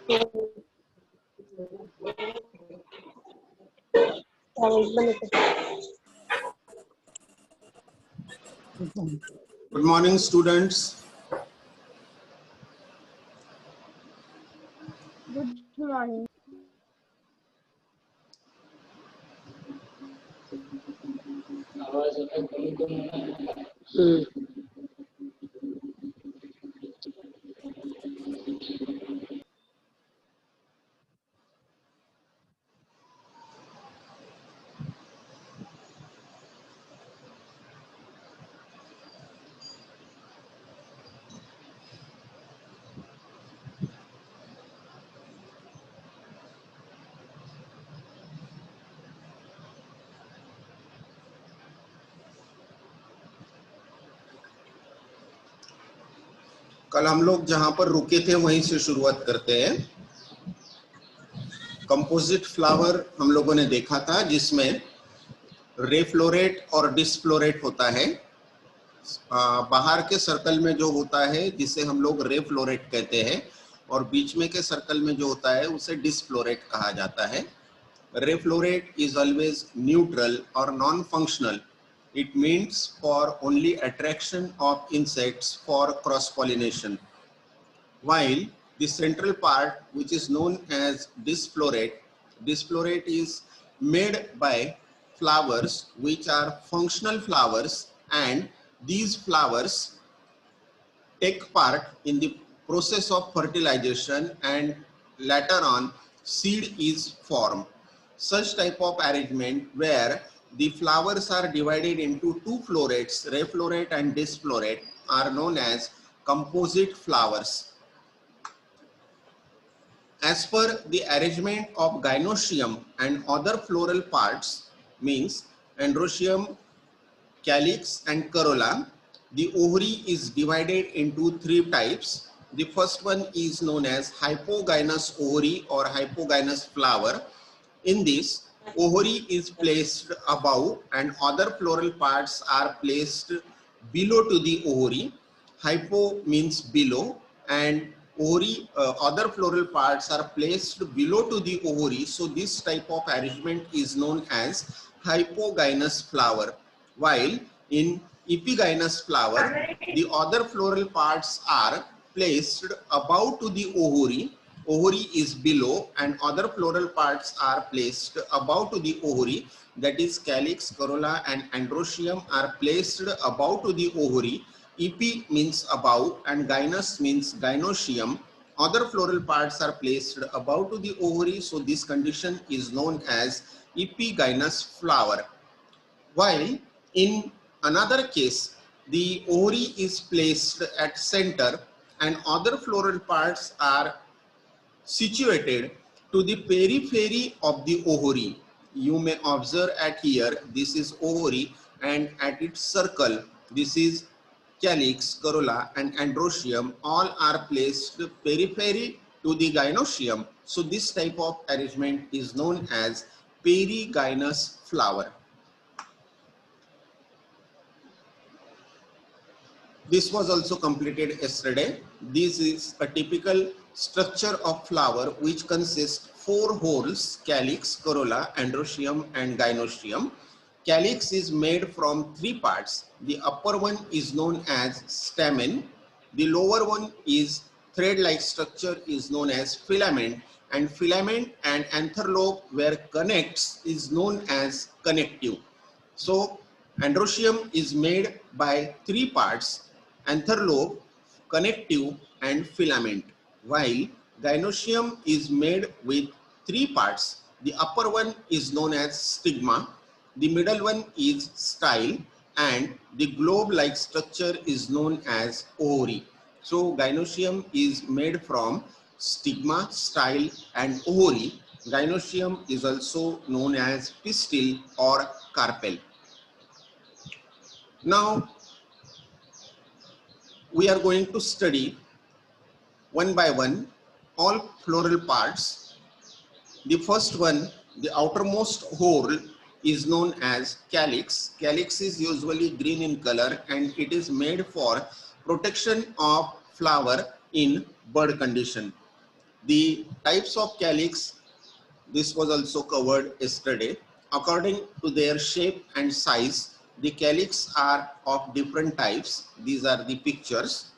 Good morning, students. Good morning. कल हम लोग जहां पर रुके थे वहीं से शुरुआत करते हैं। कंपोजिट फ्लावर हम लोगों ने देखा था जिसमें रेफ्लोरेट और डिसफ्लोरेट होता है। बाहर के सर्कल में जो होता है जिसे हम लोग रेफ्लोरेट कहते हैं और बीच में के सर्कल में जो होता है उसे डिसफ्लोरेट कहा जाता है। रेफ्लोरेट is always neutral or non-functional. It means for only attraction of insects for cross-pollination. While the central part, which is known as disflorate is made by flowers which are functional flowers, and these flowers take part in the process of fertilization and later on seed is formed. Such type of arrangement where the flowers are divided into two florets, reflorate and disflorate, are known as composite flowers. As per the arrangement of gynoecium and other floral parts, means androecium, calyx and corolla, the ovary is divided into three types. The first one is known as hypogynous ovary or hypogynous flower. In this, ovary is placed above and other floral parts are placed below to the ovary. Hypo means below and ovary, other floral parts are placed below to the ovary. So this type of arrangement is known as hypogynous flower. While in epigynous flower, the other floral parts are placed above to the ovary. Ovary is below and other floral parts are placed above to the ovary, that is calyx, corolla and androecium are placed above to the ovary. Epi means above and gynous means gynoecium. Other floral parts are placed above to the ovary, so this condition is known as epigynous flower. While in another case, the ovary is placed at center and other floral parts are situated to the periphery of the ovary. You may observe at here, this is ovary and at its circle, this is calyx, corolla and androecium, all are placed periphery to the gynoecium. So this type of arrangement is known as perigynous flower. This was also completed yesterday. This is a typical structure of flower which consists four whorls: calyx, corolla, androecium and gynoecium. Calyx is made from three parts. The upper one is known as stamen. The lower one is thread-like structure is known as filament, and filament and anther lobe where connects is known as connective. So androecium is made by three parts: anther lobe, connective and filament, while gynoecium is made with three parts. The upper one is known as stigma, the middle one is style, and the globe-like structure is known as ovary. So gynoecium is made from stigma, style and ovary. Gynoecium is also known as pistil or carpel. Now we are going to study one by one all floral parts. The first one, the outermost whorl, is known as calyx. Calyx is usually green in color and it is made for protection of flower in bud condition. The types of calyx, this was also covered yesterday. According to their shape and size, the calyx are of different types. These are the pictures.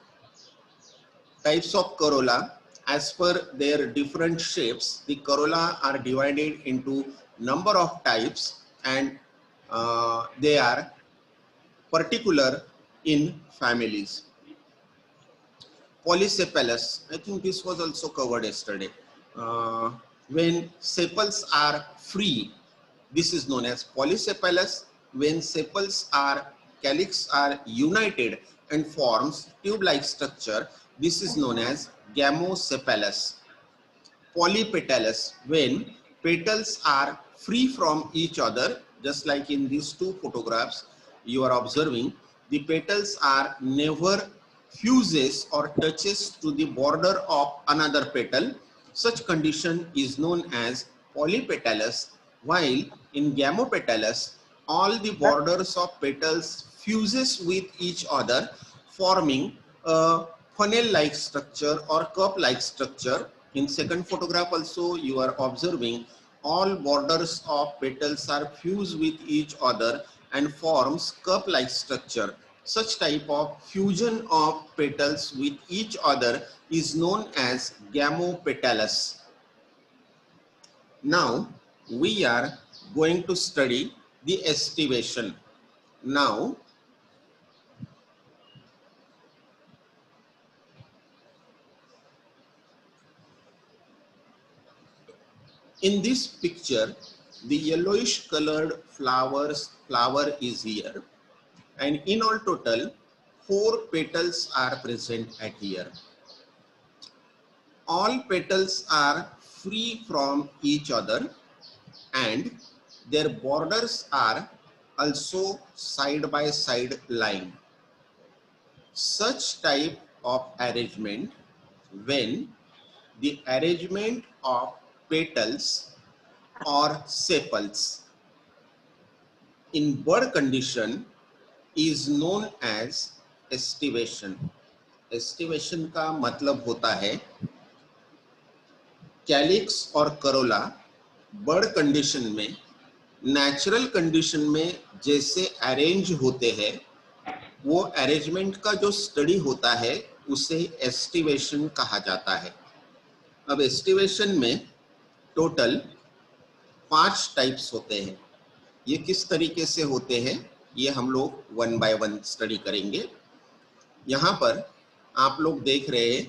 Types of corolla, as per their different shapes, the corolla are divided into number of types, and they are particular in families. Polycephalus, I think this was also covered yesterday. When sepals are free, this is known as polycephalus. When sepals are calyx are united and forms tube-like structure, this is known as gamocephalus. Polypetalous, when petals are free from each other, just like in these two photographs you are observing, the petals are never fuses or touches to the border of another petal. Such condition is known as polypetalous, while in gamopetalous, all the borders of petals fuses with each other, forming a funnel-like structure or cup-like structure. In second photograph also you are observing all borders of petals are fused with each other and forms cup-like structure. Such type of fusion of petals with each other is known as gamopetalous. Now we are going to study the estivation. Now in this picture, the yellowish colored flower is here, and in all total 4 petals are present at here. All petals are free from each other and their borders are also side by side lying. Such type of arrangement, when the arrangement of petals or sepals in bud condition is known as estivation. Aestivation का मतलब होता है calyx और Corolla bird condition में natural condition में जैसे arrange होते हैं, वो अरेंजमेंट का जो स्टडी होता है उसे एस्टिवेशन कहा जाता है. अब एस्टिवेशन में टोटल 5 टाइप्स होते हैं. ये किस तरीके से होते हैं ये हम लोग 1 बाय 1 स्टडी करेंगे. यहाँ पर आप लोग देख रहे हैं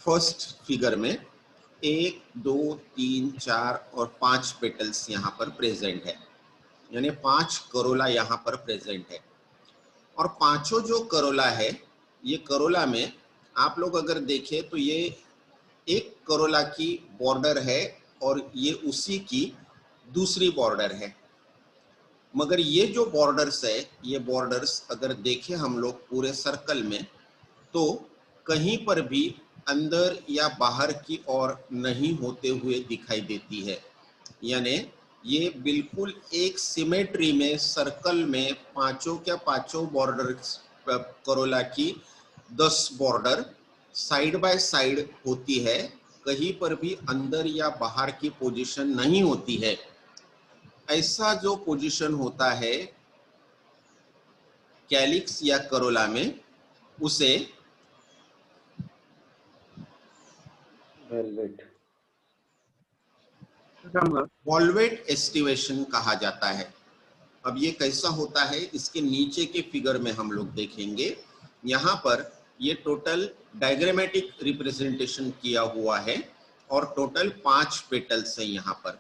फर्स्ट फिगर में 1, 2, 3, 4 और 5 पेटल्स यहाँ पर प्रेजेंट है, यानी 5 करोला यहाँ पर प्रेजेंट है. और पांचों जो करोला है, ये करोला में आप लोग अगर देखें तो ये एक करोला की बॉर्डर है और ये उसी की दूसरी बॉर्डर है. मगर ये जो बॉर्डर्स है, ये बॉर्डर्स अगर देखें हम लोग पूरे सर्कल में, तो कहीं पर भी अंदर या बाहर की ओर नहीं होते हुए दिखाई देती है. यानी ये बिल्कुल एक सिमेट्री में सर्कल में पांचों क्या पांचों बॉर्डर करोला की 10 बॉर्डर साइड बाय साइड होती है, कहीं पर भी अंदर या बाहर की पोजीशन नहीं होती है. ऐसा जो पोजीशन होता है कैलिक्स या करोला में, उसे वॉल्वेट एस्टिवेशन कहा जाता है. अब ये कैसा होता है इसके नीचे के फिगर में हम लोग देखेंगे. यहाँ पर ये टोटल डायग्रामेटिक रिप्रेजेंटेशन किया हुआ है और टोटल 5 पेटल्स है यहाँ पर.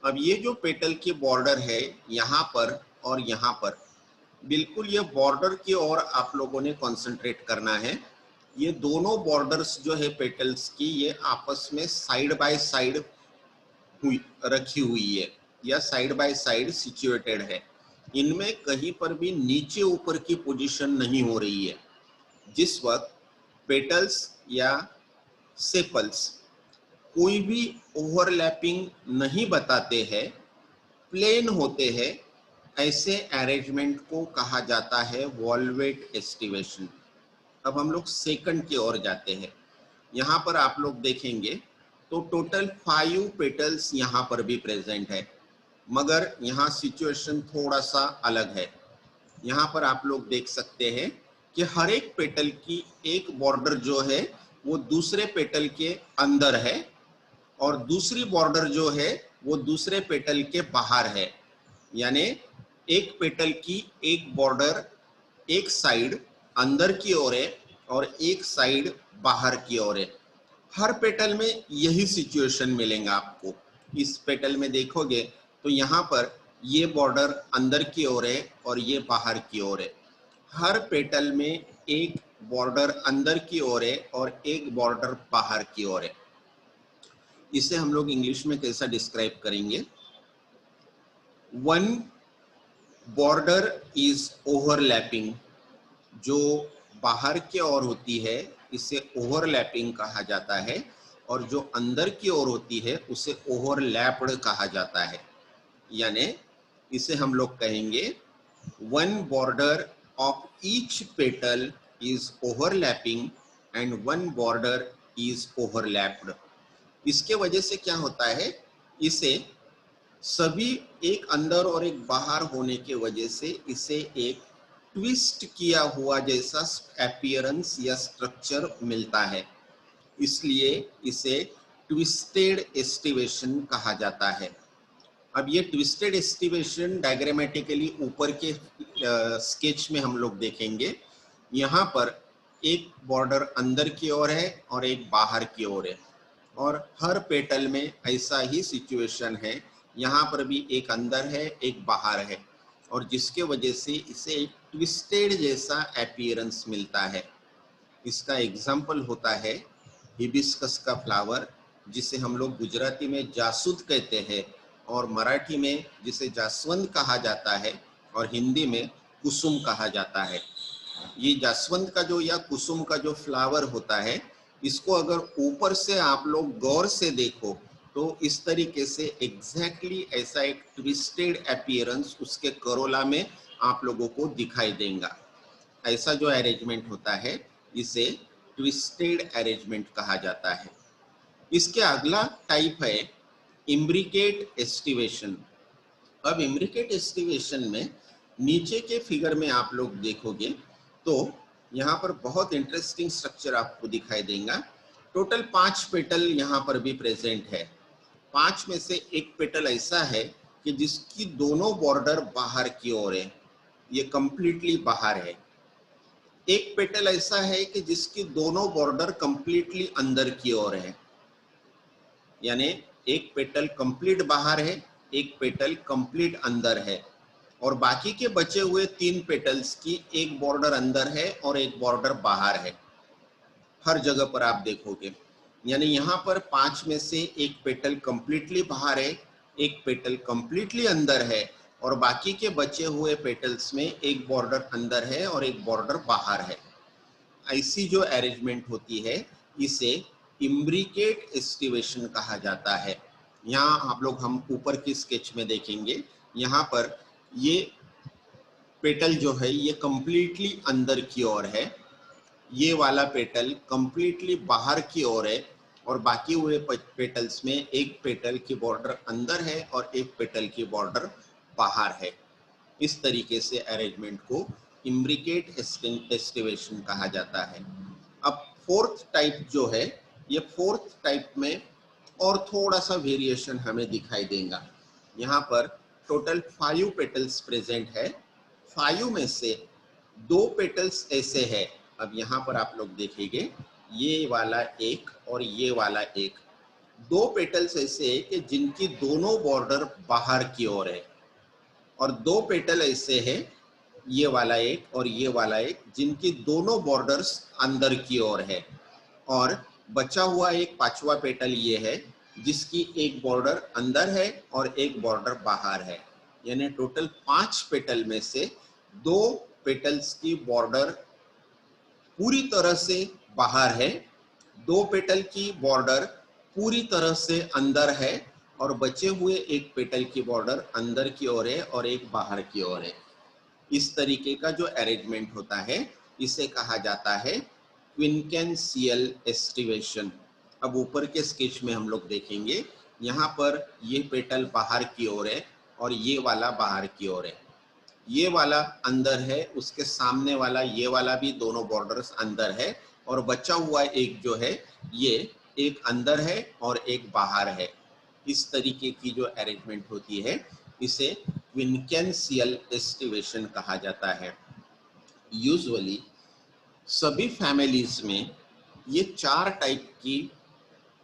अब ये जो पेटल की बॉर्डर है यहाँ पर और यहाँ पर, बिल्कुल ये बॉर्डर की ओर आप लोगों ने कंसंट्रेट करना है. ये दोनों बॉर्डर्स जो है पेटल्स की, ये आपस में साइड बाय साइड रखी हुई है या साइड बाय साइड सिचुएटेड है. इनमें कहीं पर भी नीचे ऊपर की पोजीशन नहीं हो रही है. जिस वक्त पेटल्स या सेपल्स कोई भी ओवरलैपिंग नहीं बताते हैं, प्लेन होते हैं, ऐसे अरेंजमेंट को कहा जाता है वॉल्वेट एस्टिवेशन. अब हम लोग सेकंड की ओर जाते हैं. यहाँ पर आप लोग देखेंगे तो टोटल 5 पेटल्स यहाँ पर भी प्रेजेंट है, मगर यहाँ सिचुएशन थोड़ा सा अलग है। यहाँ पर आप लोग देख सकते हैं कि हर एक पेटल की एक बॉर्डर जो है वो दूसरे पेटल के अंदर है और दूसरी बॉर्डर जो है वो दूसरे पेटल के बाहर है। यानी एक पेटल की एक बॉर्डर एक साइड अंदर की ओर है और एक साइड बाहर की ओर है। हर पेटल में यही सिचुएशन मिलेगा आपको। इस पेटल में देखोगे तो यहाँ पर ये बॉर्डर अंदर की ओर है और ये बाहर की ओर है। हर पेटल में एक बॉर्डर अंदर की ओर है और एक बॉर्डर बाहर की ओर है। इसे हम लोग इंग्लिश में कैसा डिस्क्राइब करेंगे? One border is overlapping. जो बाहर की ओर होती है इसे ओवरलैपिंग कहा जाता है और जो अंदर की ओर होती है उसे ओवरलैप्ड कहा जाता है। यानी इसे हम लोग कहेंगे one border of each petal is overlapping and one border is overlapped. इसके वजह से क्या होता है, इसे सभी एक अंदर और एक बाहर होने के वजह से इसे एक ट्विस्ट किया हुआ जैसा अपीयरेंस या स्ट्रक्चर मिलता है, इसलिए इसे ट्विस्टेड एस्टिवेशन कहा जाता है। अब ये ट्विस्टेड एस्टिवेशन डायग्रामेटिकली ऊपर के स्केच में हम लोग देखेंगे। यहाँ पर एक बॉर्डर अंदर की ओर है और एक बाहर की ओर है और हर पेटल में ऐसा ही सिचुएशन है। यहाँ पर भी एक अंदर है एक बाहर है और जिसके वजह से इसे एक ट्विस्टेड जैसा अपीयरेंस मिलता है। इसका एग्जाम्पल होता है हिबिस्कस का फ्लावर, जिसे हम लोग गुजराती में जासूद कहते हैं और मराठी में जिसे जासवंत कहा जाता है और हिंदी में कुसुम कहा जाता है। ये जासवंत का जो या कुसुम का जो फ्लावर होता है, इसको अगर ऊपर से आप लोग गौर से देखो तो इस तरीके से एग्जैक्टली ऐसा एक ट्विस्टेड अपीयरेंस उसके करोला में आप लोगों को दिखाई देगा। ऐसा जो अरेंजमेंट होता है इसे ट्विस्टेड अरेंजमेंट कहा जाता है। इसके अगला टाइप है इम्ब्रिकेट एस्टिवेशन। अब इम्ब्रिकेट एस्टिवेशन में नीचे के फिगर में आप लोग देखोगे तो यहाँ पर बहुत इंटरेस्टिंग स्ट्रक्चर आपको दिखाई देगा। टोटल 5 पेटल यहाँ पर भी प्रेजेंट है। 5 में से एक पेटल ऐसा है कि जिसकी दोनों बॉर्डर बाहर की ओर है, ये कंप्लीटली बाहर है। एक पेटल ऐसा है कि जिसकी दोनों बॉर्डर कंप्लीटली अंदर की ओर है, यानी एक पेटल कंप्लीट बाहर है एक पेटल कंप्लीट अंदर है और बाकी के बचे हुए 3 पेटल्स की एक बॉर्डर अंदर है और एक बॉर्डर बाहर है। हर जगह पर आप देखोगे, यानी यहाँ पर 5 में से एक पेटल कंप्लीटली बाहर है एक पेटल कंप्लीटली अंदर है और बाकी के बचे हुए पेटल्स में एक बॉर्डर अंदर है और एक बॉर्डर बाहर है। ऐसी जो अरेंजमेंट होती है इसे इम्ब्रिकेट एस्टिवेशन कहा जाता है। यहाँ आप लोग हम ऊपर की स्केच में देखेंगे, यहाँ पर ये पेटल जो है ये कंप्लीटली अंदर की ओर है, ये वाला पेटल कंप्लीटली बाहर की ओर है और बाकी हुए पेटल्स में एक पेटल की बॉर्डर अंदर है और एक पेटल की बॉर्डर बाहर है। इस तरीके से अरेंजमेंट को इम्ब्रिकेट एस्टिवेशन कहा जाता है। अब फोर्थ टाइप जो है, ये फोर्थ टाइप में और थोड़ा सा वेरिएशन हमें दिखाई देगा। यहाँ पर टोटल 5 पेटल्स प्रेजेंट है। 5 में से 2 पेटल्स ऐसे है। अब यहाँ पर आप लोग देखेंगे ये वाला एक और ये वाला एक, 2 पेटल्स ऐसे है कि जिनकी दोनों बॉर्डर बाहर की ओर है और 2 पेटल ऐसे है, ये वाला एक और ये वाला एक, जिनकी दोनों बॉर्डर्स अंदर की ओर है और बचा हुआ एक 5वां पेटल ये है जिसकी एक बॉर्डर अंदर है और एक बॉर्डर बाहर है। यानी टोटल 5 पेटल में से 2 पेटल्स की बॉर्डर पूरी तरह से बाहर है, 2 पेटल की बॉर्डर पूरी तरह से अंदर है और बचे हुए एक पेटल की बॉर्डर अंदर की ओर है और एक बाहर की ओर है। इस तरीके का जो अरेंजमेंट होता है इसे कहा जाता है क्विंकेंशियल एस्टिवेशन। अब ऊपर के स्केच में हम लोग देखेंगे, यहाँ पर ये पेटल बाहर की ओर है और ये वाला बाहर की ओर है, ये वाला अंदर है, उसके सामने वाला ये वाला भी, दोनों बॉर्डर्स अंदर है, और बचा हुआ एक जो है ये एक अंदर है और एक बाहर है। इस तरीके की जो अरेंजमेंट होती है इसे क्विंकेंशियल एस्टिवेशन कहा जाता है। यूजुअली सभी फैमिलीज में ये 4 टाइप की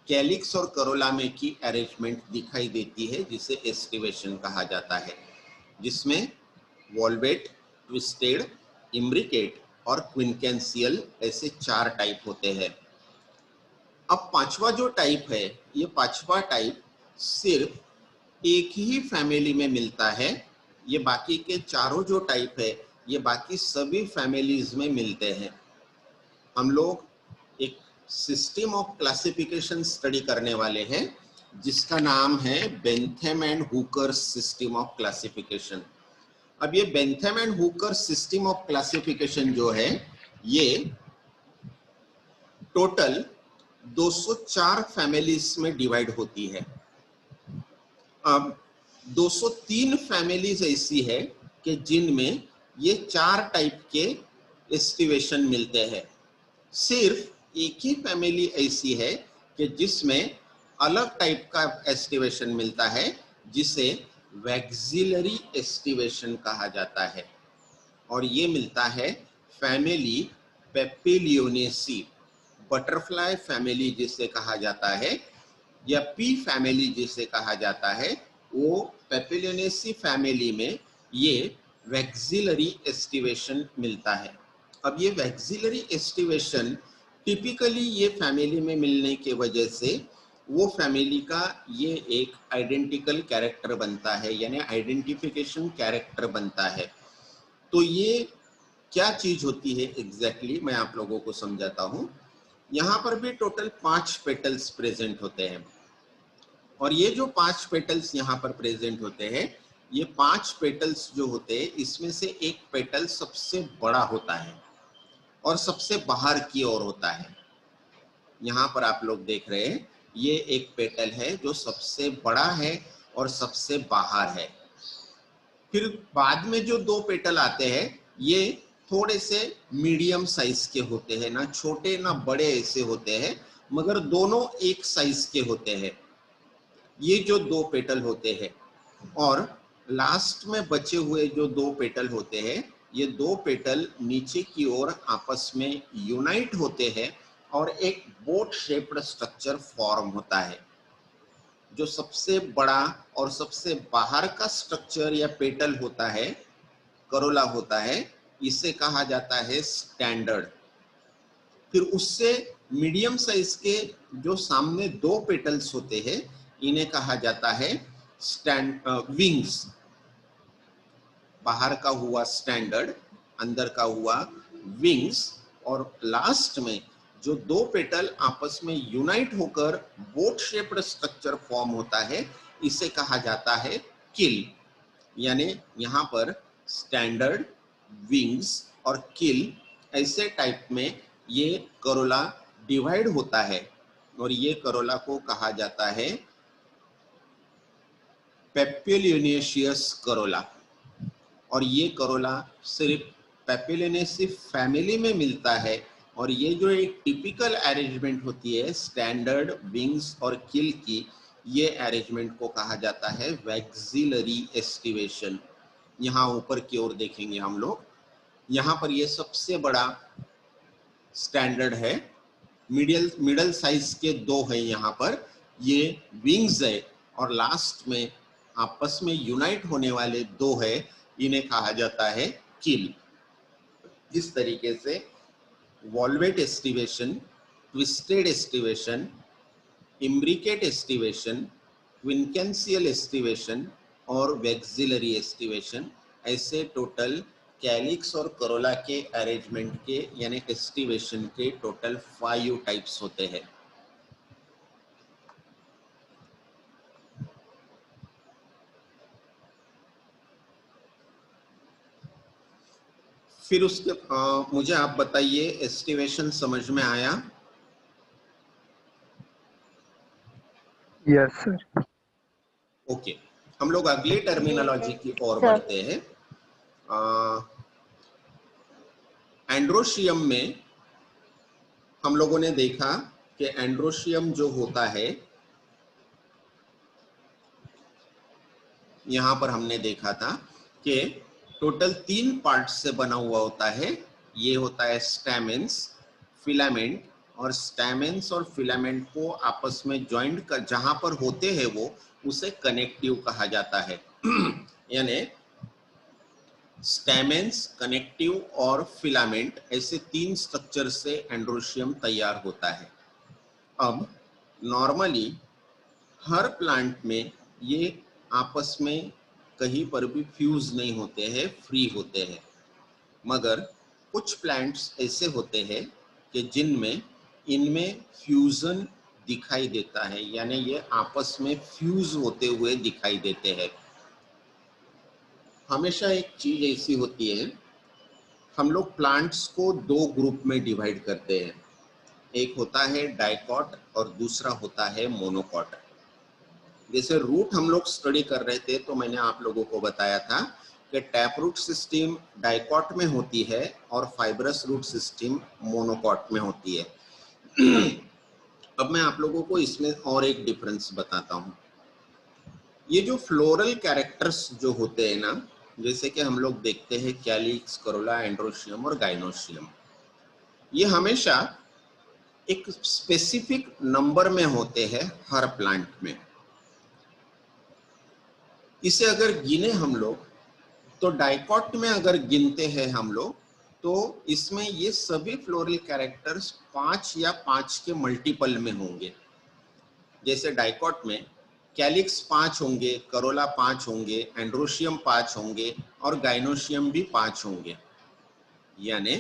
कैलिक्स और करोला में की अरेंजमेंट दिखाई देती है, जिसे एस्टिवेशन कहा जाता है, जिसमें वॉल्वेट, ट्विस्टेड, इम्ब्रिकेट और क्विंकेंशियल ऐसे 4 टाइप होते हैं। अब पांचवा जो टाइप है, ये पांचवा टाइप सिर्फ एक ही फैमिली में मिलता है। ये बाकी के चारों जो टाइप है ये बाकी सभी फैमिलीज में मिलते हैं। हम लोग एक सिस्टम ऑफ क्लासिफिकेशन स्टडी करने वाले हैं जिसका नाम है Bentham and Hooker system of classification. अब ये Bentham and Hooker system of classification जो है ये टोटल 204 फैमिलीज में डिवाइड होती है। अब 203 फैमिलीज ऐसी है कि जिनमें ये 4 टाइप के एस्टिवेशन मिलते हैं। सिर्फ एक ही फैमिली ऐसी है कि जिसमें अलग टाइप का एस्टिवेशन मिलता है, जिसे वैक्सिलरी एस्टिवेशन कहा जाता है, और ये मिलता है फैमिली पेपिलियोनेसी। बटरफ्लाई फैमिली जिसे कहा जाता है या पी फैमिली जिसे कहा जाता है, वो पेपिलियोनेसी फैमिली में ये वैक्सिलरी एस्टिवेशन मिलता है। अब ये वैक्सिलरी एस्टिवेशन टिपिकली ये फैमिली में मिलने के वजह से वो फैमिली का ये एक आइडेंटिकल कैरेक्टर बनता है, यानी आइडेंटिफिकेशन कैरेक्टर बनता है। तो ये क्या चीज होती है एग्जैक्टली मैं आप लोगों को समझाता हूँ। यहाँ पर भी टोटल 5 पेटल्स प्रेजेंट होते हैं, और ये जो 5 पेटल्स यहाँ पर प्रेजेंट होते हैं, ये 5 पेटल्स जो होते हैं इसमें से एक पेटल सबसे बड़ा होता है और सबसे बाहर की ओर होता है। यहाँ पर आप लोग देख रहे हैं ये एक पेटल है जो सबसे बड़ा है और सबसे बाहर है। फिर बाद में जो 2 पेटल आते हैं ये थोड़े से मीडियम साइज के होते हैं, ना छोटे ना बड़े ऐसे होते हैं, मगर दोनों एक साइज के होते हैं। ये जो 2 पेटल होते हैं, और लास्ट में बचे हुए जो 2 पेटल होते हैं, ये 2 पेटल नीचे की ओर आपस में यूनाइट होते हैं और एक बोट शेप्ड स्ट्रक्चर फॉर्म होता है। जो सबसे बड़ा और सबसे बाहर का स्ट्रक्चर या पेटल होता है, करोला होता है, इसे कहा जाता है स्टैंडर्ड। फिर उससे मीडियम साइज के जो सामने 2 पेटल्स होते हैं इन्हें कहा जाता है विंग्स। बाहर का हुआ स्टैंडर्ड, अंदर का हुआ विंग्स, और लास्ट में जो 2 पेटल आपस में यूनाइट होकर बोट शेप्ड स्ट्रक्चर फॉर्म होता है इसे कहा जाता है किल। यानी यहाँ पर स्टैंडर्ड, विंग्स और किल ऐसे टाइप में ये करोला डिवाइड होता है, और ये करोला को कहा जाता है पेपिलियोनेशियस करोला। और ये करोला सिर्फ पेपिलियोनेसी फैमिली में मिलता है, और ये जो एक टिपिकल अरेंजमेंट होती है स्टैंडर्ड, विंग्स और किल की, ये अरेंजमेंट को कहा जाता है वैक्सिलरी एस्टिवेशन। यहाँ ऊपर की ओर देखेंगे हम लोग, यहाँ पर ये सबसे बड़ा स्टैंडर्ड है, मिडल साइज के 2 है, यहाँ पर ये विंग्स है, और लास्ट में आपस में यूनाइट होने वाले 2 है, इन्हें कहा जाता है किल। इस तरीके से valvate aestivation, twisted aestivation, imbricate aestivation, quincuncial aestivation और वैक्सिलरी एस्टिवेशन, ऐसे टोटल कैलिक्स और करोला के अरेंजमेंट के यानी एस्टिवेशन के टोटल 5 टाइप्स होते हैं। फिर उसके मुझे आप बताइए एस्टिवेशन समझ में आया? Yes sir. ओके, हम लोग अगली टर्मिनोलॉजी की ओर सर। बढ़ते हैं। एंड्रोशियम में हम लोगों ने देखा कि एंड्रोशियम जो होता है, यहां पर हमने देखा था कि टोटल 3 पार्ट से बना हुआ होता है। ये होता है स्टैमेंस, फिलामेंट, और स्टैमेंस और फिलामेंट को आपस में ज्वाइंट कर जहां पर होते हैं वो उसे कनेक्टिव कहा जाता है। यानी स्टैमेंस, कनेक्टिव और फिलामेंट, ऐसे 3 स्ट्रक्चर से एंड्रोशियम तैयार होता है। अब नॉर्मली हर प्लांट में ये आपस में कहीं पर भी फ्यूज नहीं होते हैं, फ्री होते हैं। मगर कुछ प्लांट्स ऐसे होते हैं कि जिनमें इनमें फ्यूजन दिखाई देता है, यानी ये आपस में फ्यूज होते हुए दिखाई देते हैं। हमेशा एक चीज ऐसी होती है, हम लोग प्लांट्स को 2 ग्रुप में डिवाइड करते हैं। एक होता है डाइकॉट और दूसरा होता है मोनोकॉट। जैसे रूट हम लोग स्टडी कर रहे थे तो मैंने आप लोगों को बताया था कि टैप रूट सिस्टम डाइकॉट में होती है और फाइब्रस रूट सिस्टम मोनोकॉट में होती है। अब मैं आप लोगों को इसमें और एक डिफरेंस बताता हूँ। ये जो फ्लोरल कैरेक्टर्स जो होते हैं ना, जैसे कि हम लोग देखते हैं कैलिक्स, करोला, एंड्रोशियम और गाइनोशियम, ये हमेशा एक स्पेसिफिक नंबर में होते हैं हर प्लांट में। इसे अगर गिने हम लोग तो डाइकॉट में अगर गिनते हैं हम लोग तो इसमें ये सभी फ्लोरल कैरेक्टर्स 5 या 5 के मल्टीपल में होंगे। जैसे डाइकॉट में कैलिक्स 5 होंगे, करोला 5 होंगे, एंड्रोशियम 5 होंगे और गाइनोशियम भी 5 होंगे। यानी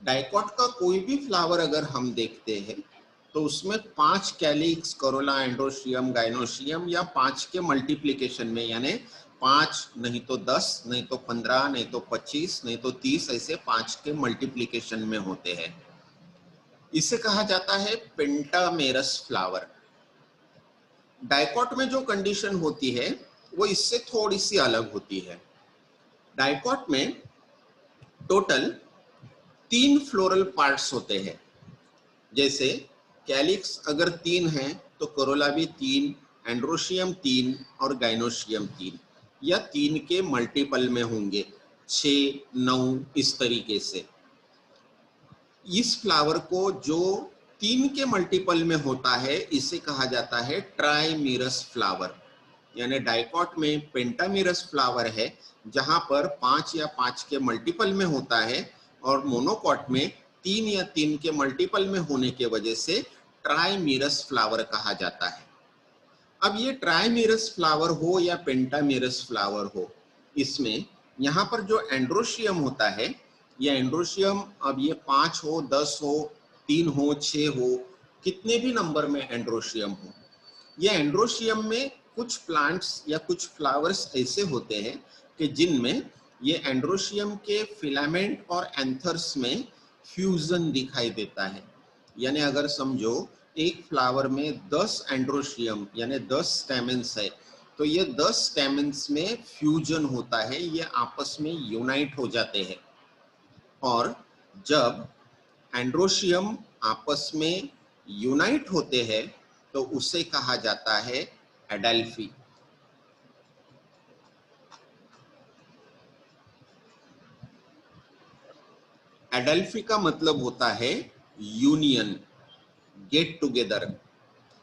डाइकॉट का कोई भी फ्लावर अगर हम देखते हैं तो उसमें 5 कैलिक्स, करोला, एंड्रोशियम, गाइनोशियम या 5 के मल्टीप्लिकेशन में, यानी 5 नहीं तो 10 नहीं तो 15 नहीं तो 25 नहीं तो 30, ऐसे 5 के मल्टीप्लिकेशन में होते हैं। इसे कहा जाता है पेंटामेरस फ्लावर। डाइकॉट में जो कंडीशन होती है वो इससे थोड़ी सी अलग होती है। डाइकॉट में टोटल 3 फ्लोरल पार्ट्स होते हैं। जैसे कैलिक्स अगर 3 है तो करोला भी 3, एंड्रोशियम 3 और गाइनोशियम 3, या 3 के मल्टीपल में होंगे, 6, 9, इस तरीके से। इस फ्लावर को जो 3 के मल्टीपल में होता है इसे कहा जाता है ट्राइमीरस फ्लावर। यानी डाइकॉट में पेंटामीरस फ्लावर है जहां पर 5 या 5 के मल्टीपल में होता है, और मोनोकॉट में 3 या 3 के मल्टीपल में होने के वजह से ट्राइमीरस फ्लावर कहा जाता है। अब ये ट्राइमीरस फ्लावर हो या पेंटामीरस फ्लावर हो, इसमें यहाँ पर जो एंड्रोशियम होता है, ये एंड्रोशियम अब ये 5 हो, 10 हो, 3 हो, 6 हो, कितने भी नंबर में एंड्रोशियम हो, ये एंड्रोशियम में कुछ प्लांट्स या कुछ फ्लावर्स ऐसे होते हैं कि जिनमें ये एंड्रोशियम के फिलामेंट और एंथर्स में फ्यूजन दिखाई देता है। यानी अगर समझो एक फ्लावर में 10 एंड्रोशियम यानी 10 स्टैमेंस है, तो ये 10 स्टैमेंस में फ्यूजन होता है, ये आपस में यूनाइट हो जाते हैं। और जब एंड्रोशियम आपस में यूनाइट होते हैं तो उसे कहा जाता है एडेल्फी। एडेल्फी का मतलब होता है यूनियन, गेट टुगेदर।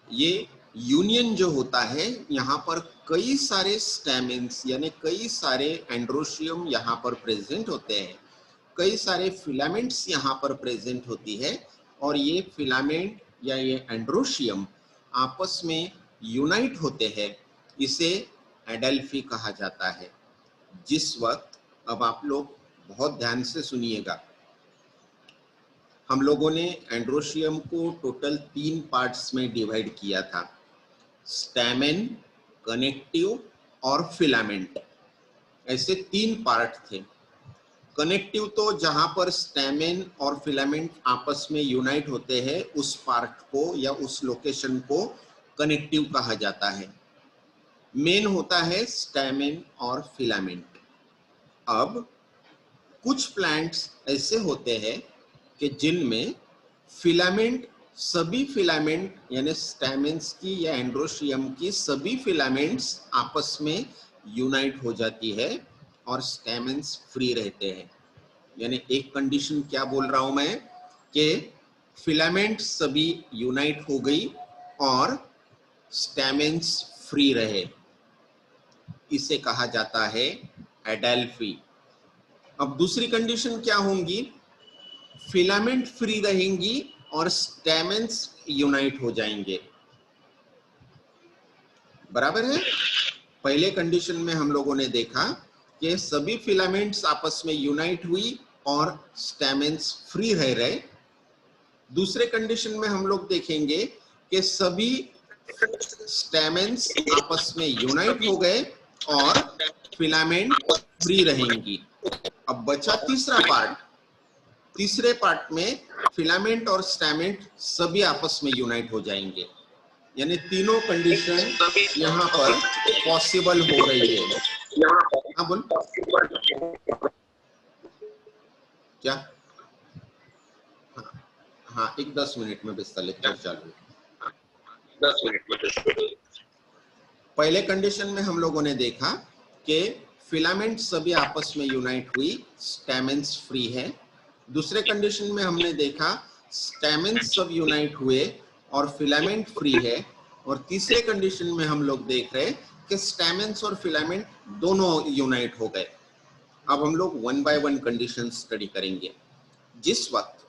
ये यूनियन जो होता है, यहाँ पर कई सारे स्टैमेंस यानी कई सारे एंड्रोशियम यहाँ पर प्रेजेंट होते हैं, कई सारे फिलामेंट्स यहाँ पर प्रेजेंट होती है, और ये फिलामेंट या ये एंड्रोशियम आपस में यूनाइट होते हैं, इसे एडेल्फी कहा जाता है। जिस वक्त, अब आप लोग बहुत ध्यान से सुनिएगा, हम लोगों ने एंड्रोशियम को टोटल 3 पार्ट्स में डिवाइड किया था, स्टैमेन, कनेक्टिव और फिलामेंट, ऐसे 3 पार्ट थे। कनेक्टिव तो जहां पर स्टैमेन और फिलामेंट आपस में यूनाइट होते हैं उस पार्ट को या उस लोकेशन को कनेक्टिव कहा जाता है। मेन होता है स्टैमेन और फिलामेंट। अब कुछ प्लांट्स ऐसे होते हैं कि जिनमें फिलामेंट, सभी फिलामेंट यानी स्टैमेंस की या एंड्रोशियम की सभी फिलामेंट्स आपस में यूनाइट हो जाती है और स्टैमेंस फ्री रहते हैं। यानी एक कंडीशन क्या बोल रहा हूं मैं कि फिलामेंट सभी यूनाइट हो गई और स्टैमेंस फ्री रहे, इसे कहा जाता है एडेल्फी। अब दूसरी कंडीशन क्या होंगी, फिलामेंट फ्री रहेंगी और स्टैमेंस यूनाइट हो जाएंगे। बराबर है। पहले कंडीशन में हम लोगों ने देखा कि सभी फिलामेंट्स आपस में यूनाइट हुई और स्टैमेंस फ्री रह रहे। दूसरे कंडीशन में हम लोग देखेंगे कि सभी स्टैमेंस आपस में यूनाइट हो गए और फिलामेंट फ्री रहेंगी। अब बचा तीसरा पार्ट। तीसरे पार्ट में फिलामेंट और स्टैमेंट सभी आपस में यूनाइट हो जाएंगे। यानी तीनों कंडीशन यहाँ पर पॉसिबल हो रही है। हाँ बोल क्या? हाँ, एक 10 मिनट में बस लेक्चर चालू। 10 मिनट में। पहले कंडीशन में हम लोगों ने देखा कि फिलामेंट सभी आपस में यूनाइट हुई, स्टैमेंस फ्री है। दूसरे कंडीशन में हमने देखा स्टैमेंस सब यूनाइट हुए और फिलामेंट फ्री है। और तीसरे कंडीशन में हम लोग देख रहे कि स्टैमेंस और फिलामेंट दोनों यूनाइट हो गए। अब हम लोग 1 बाय 1 कंडीशन स्टडी करेंगे। जिस वक्त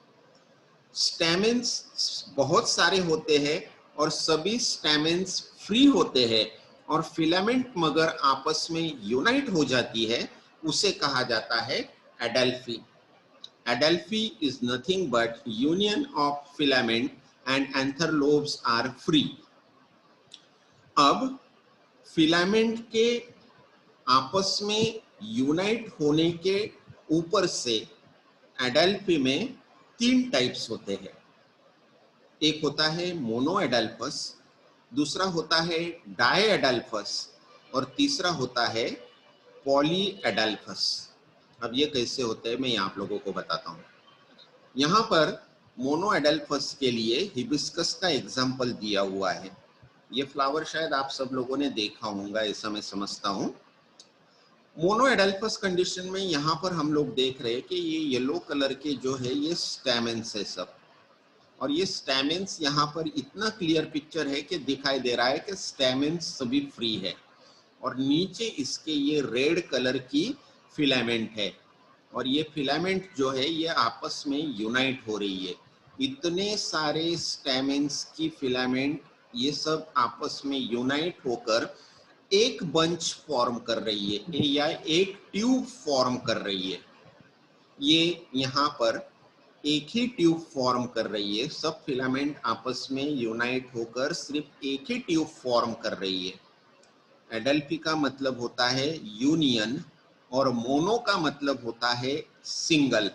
स्टैमेंस बहुत सारे होते हैं और सभी स्टैमेंस फ्री होते हैं और फिलामेंट मगर आपस में यूनाइट हो जाती है, उसे कहा जाता है adelphy. Adelphy is nothing but union of filament and anther lobes are free. अब फिलामेंट के आपस में यूनाइट होने के ऊपर से एडेल्फी में 3 टाइप्स होते हैं। एक होता है मोनो एडेल्फस, दूसरा होता है डाई एडेल्फस और तीसरा होता है पॉली एडेल्फस। अब ये कैसे होते हैं मैं आप लोगों को बताता हूँ। यहाँ पर मोनो एडेल्फस के लिए हिबिस्कस का एग्जाम्पल दिया हुआ है। ये फ्लावर शायद आप सब लोगों ने देखा होगा, ऐसा मैं समझता हूँ। मोनो एडेल्फस कंडीशन में यहाँ पर हम लोग देख रहे हैं कि ये येलो कलर के जो है ये स्टैमेंस है सब, और ये स्टैमेंस यहाँ पर इतना क्लियर पिक्चर है कि दिखाई दे रहा है कि स्टैमेंस सभी फ्री है और नीचे इसके ये रेड कलर की फिलामेंट है और ये फिलामेंट जो है ये आपस में यूनाइट हो रही है। इतने सारे स्टैमेंस की फिलामेंट ये सब आपस में यूनाइट होकर एक बंच फॉर्म कर रही है या एक ट्यूब फॉर्म कर रही है। ये यहाँ पर एक ही ट्यूब फॉर्म कर रही है, सब फिलामेंट आपस में यूनाइट होकर सिर्फ एक ही ट्यूब फॉर्म कर रही है। एडेल्फी का मतलब होता है यूनियन और मोनो का मतलब होता है सिंगल।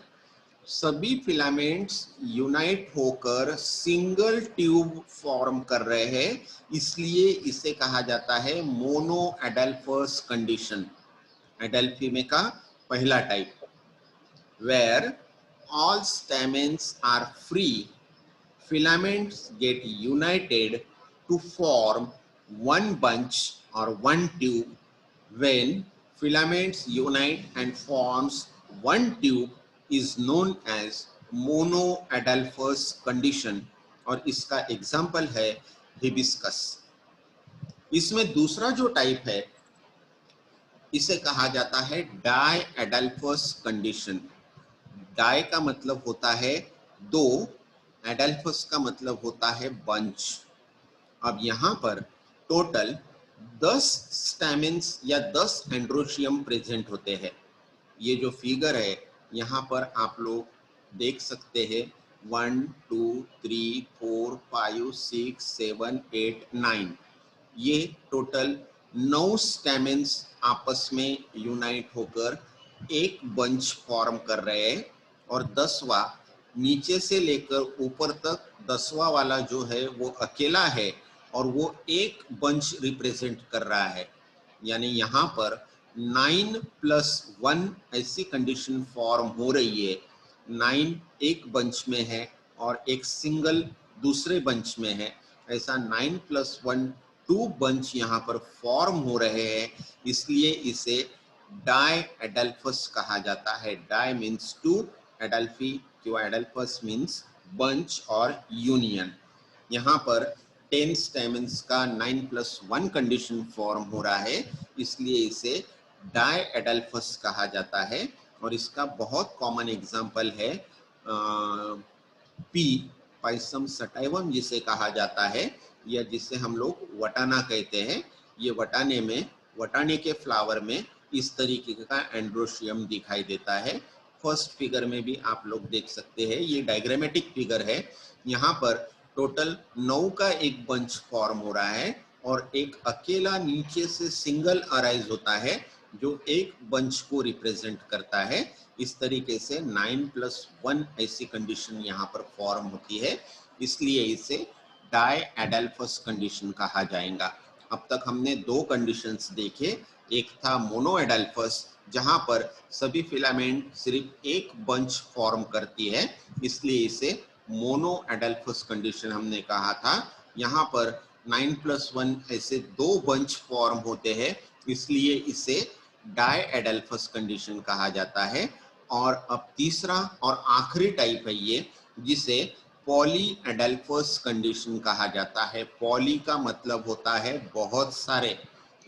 सभी फिलामेंट्स यूनाइट होकर सिंगल ट्यूब फॉर्म कर रहे हैं, इसलिए इसे कहा जाता है मोनो एडेल्फस कंडीशन। एडेल्फी में का पहला type, where all stamens are free, filaments get united to form one bunch or one tube. When filaments unite and forms one tube is known as monoadelphous condition और इसका example है hibiscus. इसमें दूसरा जो type है इसे कहा जाता है डाई एडेल्फस कंडीशन। डाई का मतलब होता है दो, एडेल्फस का मतलब होता है बंच। अब यहाँ पर टोटल 10 स्टैमेंस या 10 एंड्रोशियम प्रेजेंट होते हैं। ये जो फिगर है यहाँ पर आप लोग देख सकते हैं 1 2 3 4 5 6 7 8 9, ये टोटल 9 स्टैमेंस आपस में यूनाइट होकर एक बंच फॉर्म कर रहे हैं और 10वां नीचे से लेकर ऊपर तक 10वां वाला जो है वो अकेला है और वो एक बंच रिप्रेजेंट कर रहा है, यानी यहाँ पर 9+1 ऐसी कंडीशन फॉर्म हो रही है। 9 एक बंच में है और एक सिंगल दूसरे बंच में है, ऐसा 9+1 2 बंच यहाँ पर फॉर्म हो रहे हैं, इसलिए इसे डाई एडल्फस कहा जाता है। डाई मीन्स टू, एडल्फी क्यों, एडल्फस मीन्स बंच और यूनियन। यहाँ पर 10 स्टेमन्स का 9+1 कंडीशन फॉर्म हो रहा है, इसलिए इसे डाई एडल्फस कहा जाता है। और इसका बहुत कॉमन एग्जाम्पल है पी, पाइसम सटाइवम जिसे कहा जाता है, या जिसे हम लोग वटाना कहते हैं। ये वटाने में, वटाने के फ्लावर में इस तरीके का एंड्रोशियम दिखाई देता है। फर्स्ट फिगर में भी आप लोग देख सकते हैं, ये डायग्रामेटिक फिगर है। यहाँ पर टोटल 9 का एक बंच फॉर्म हो रहा है और एक अकेला नीचे से सिंगल अराइज होता है जो एक बंच को रिप्रेजेंट करता है। इस तरीके से 9+1 ऐसी कंडीशन यहाँ पर फॉर्म होती है, इसलिए इसे डाई एडल्फस कंडीशन कहा जाएगा। अब तक हमने दो कंडीशंस देखे, एक था मोनो एडल्फस जहां पर सभी फिलामेंट सिर्फ एक बंच फॉर्म करती है, इसलिए इसे मोनो एडल्फस कंडीशन हमने कहा था। यहाँ पर 9+1 ऐसे दो बंच फॉर्म होते हैं, इसलिए इसे डाई एडल्फस कंडीशन कहा जाता है। और अब तीसरा और आखिरी टाइप है ये, जिसे पॉली एडल्फस कंडीशन कहा जाता है। पॉली का मतलब होता है बहुत सारे,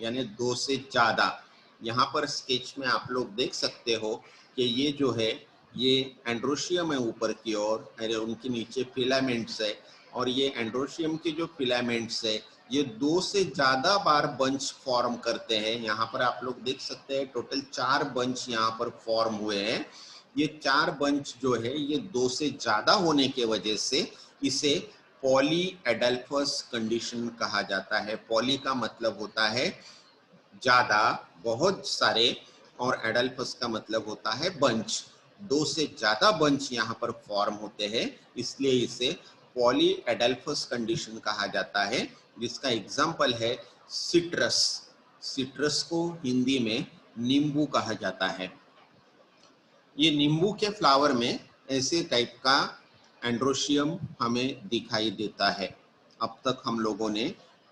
यानी 2 से ज्यादा। यहाँ पर स्केच में आप लोग देख सकते हो कि ये जो है ये एंड्रोशियम है ऊपर की ओर, उनके नीचे फिलामेंट्स है, और ये एंड्रोशियम के जो फिलामेंट्स है ये 2 से ज्यादा बार बंच फॉर्म करते हैं। यहाँ पर आप लोग देख सकते हैं टोटल 4 बंच यहाँ पर फॉर्म हुए हैं। ये 4 बंच जो है ये 2 से ज्यादा होने के वजह से इसे पॉली एडल्फस कंडीशन कहा जाता है। पॉली का मतलब होता है ज्यादा, बहुत सारे, और एडल्फस का मतलब होता है बंच। 2 से ज्यादा बंच यहाँ पर फॉर्म होते हैं, इसलिए इसे पॉली एडल्फस कंडीशन कहा जाता है, जिसका एग्जाम्पल है सिट्रस। सिट्रस को हिंदी में नींबू कहा जाता है। ये नींबू के फ्लावर में ऐसे टाइप का एंड्रोशियम हमें दिखाई देता है। अब तक हम लोगों ने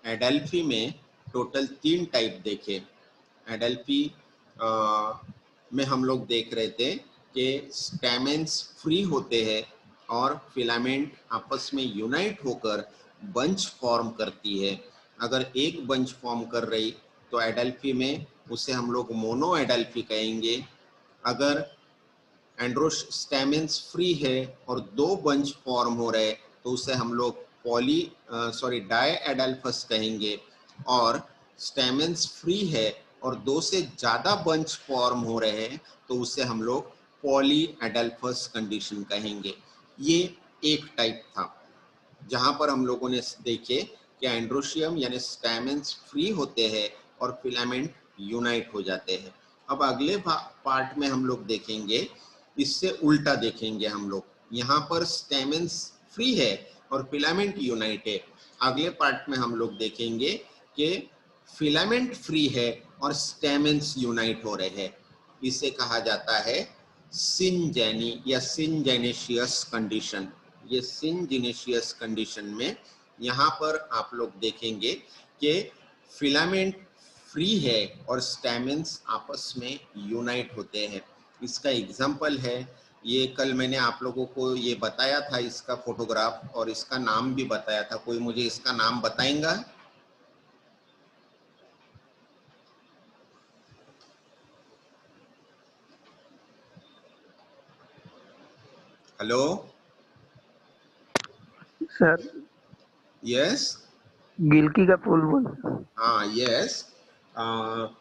एडल्फी में टोटल 3 टाइप देखे। एडल्फी में हम लोग देख रहे थे कि स्टेमेंस फ्री होते हैं और फिलामेंट आपस में यूनाइट होकर बंच फॉर्म करती है। अगर एक बंच फॉर्म कर रही तो एडल्फी में उसे हम लोग मोनो एडल्फी कहेंगे। अगर स्टेमेंस फ्री है और 2 बंच फॉर्म हो रहे तो उसे हम लोग डाई एडल्फस कहेंगे। और स्टेमेंस फ्री है और 2 से ज्यादा बंच फॉर्म हो रहे हैं तो उसे हम लोग पॉली एडल्फस कंडीशन कहेंगे। ये एक टाइप था जहां पर हम लोगों ने देखे कि एंड्रोशियम यानी स्टेमेंस फ्री होते हैं और फिलामेंट यूनाइट हो जाते हैं। अब अगले पार्ट में हम लोग देखेंगे, इससे उल्टा देखेंगे हम लोग। यहाँ पर स्टेमेंस फ्री है और फिलामेंट यूनाइट है। अगले पार्ट में हम लोग देखेंगे कि फिलामेंट फ्री है और स्टेमेंस यूनाइट हो रहे हैं। इसे कहा जाता है सिनजेनी या सिनजेनेशियस कंडीशन। ये सिनजेनेशियस कंडीशन में यहाँ पर आप लोग देखेंगे कि फिलामेंट फ्री है और स्टेमेंस आपस में यूनाइट होते हैं। इसका एग्जाम्पल है, ये कल मैंने आप लोगों को ये बताया था, इसका फोटोग्राफ और इसका नाम भी बताया था। कोई मुझे इसका नाम बताएगा? हेलो सर, यस, गिलकी का फूल बोल। हाँ यस,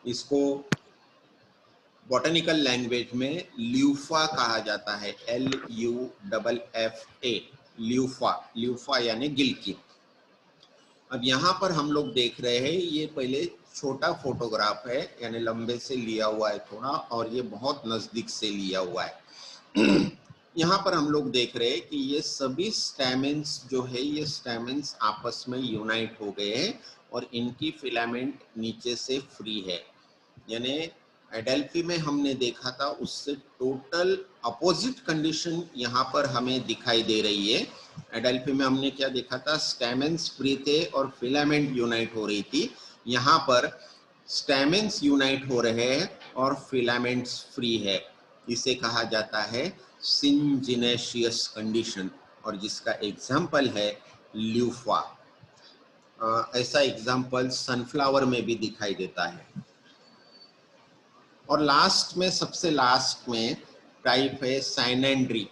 इसको बॉटनिकल लैंग्वेज में ल्यूफा कहा जाता है। LUFFA, ल्यूफा। ल्यूफा यानी गिलकी। अब यहाँ पर हम लोग देख रहे हैं, ये पहले छोटा फोटोग्राफ है, यानी लंबे से लिया हुआ है थोड़ा, और ये बहुत नजदीक से लिया हुआ है। यहाँ पर हम लोग देख रहे हैं कि ये सभी स्टैमेंस जो है, ये स्टैमेंस आपस में यूनाइट हो गए हैं और इनकी फिलामेंट नीचे से फ्री है। यानी एडेल्फी में हमने देखा था उससे टोटल अपोजिट कंडीशन यहाँ पर हमें दिखाई दे रही है। एडेल्फी में हमने क्या देखा था, स्टैमेंस फ्री थे और फिलामेंट यूनाइट हो रही थी। यहाँ पर स्टैमेंस यूनाइट हो रहे हैं और फिलामेंट्स फ्री है। इसे कहा जाता है सिंजिनेशियस कंडीशन, और जिसका एग्जाम्पल है ल्यूफा। ऐसा एग्जाम्पल सनफ्लावर में भी दिखाई देता है। और लास्ट में, सबसे लास्ट में टाइप है साइनेंड्री।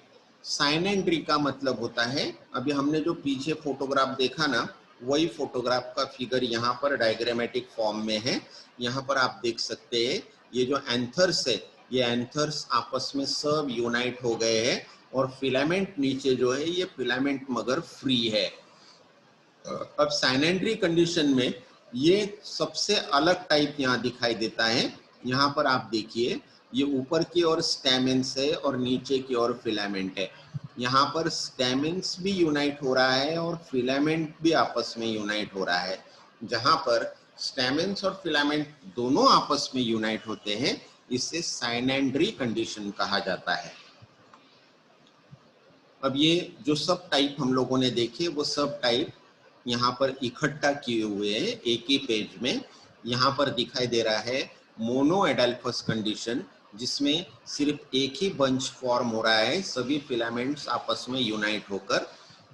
साइनेंड्री का मतलब होता है, अभी हमने जो पीछे फोटोग्राफ देखा ना, वही फोटोग्राफ का फिगर यहाँ पर डायग्रामेटिक फॉर्म में है। यहाँ पर आप देख सकते हैं ये जो एंथर्स है, ये एंथर्स आपस में सब यूनाइट हो गए हैं और फिलामेंट नीचे जो है ये फिलामेंट मगर फ्री है। अब साइनेंड्री कंडीशन में ये सबसे अलग टाइप यहाँ दिखाई देता है। यहाँ पर आप देखिए ये ऊपर की ओर स्टैमेंस है और नीचे की ओर फिलामेंट है। यहाँ पर स्टैमेंस भी यूनाइट हो रहा है और फिलामेंट भी आपस में यूनाइट हो रहा है। जहाँ पर स्टैमेंस और फिलामेंट दोनों आपस में यूनाइट होते हैं, इसे साइनेंड्री कंडीशन कहा जाता है। अब ये जो सब टाइप हम लोगों ने देखे, वो सब टाइप यहाँ पर इकट्ठा किए हुए हैं एक ही पेज में। यहाँ पर दिखाई दे रहा है मोनो एडाल्फस कंडीशन, जिसमें सिर्फ एक ही बंच फॉर्म हो रहा है, सभी फिलामेंट्स आपस में यूनाइट होकर।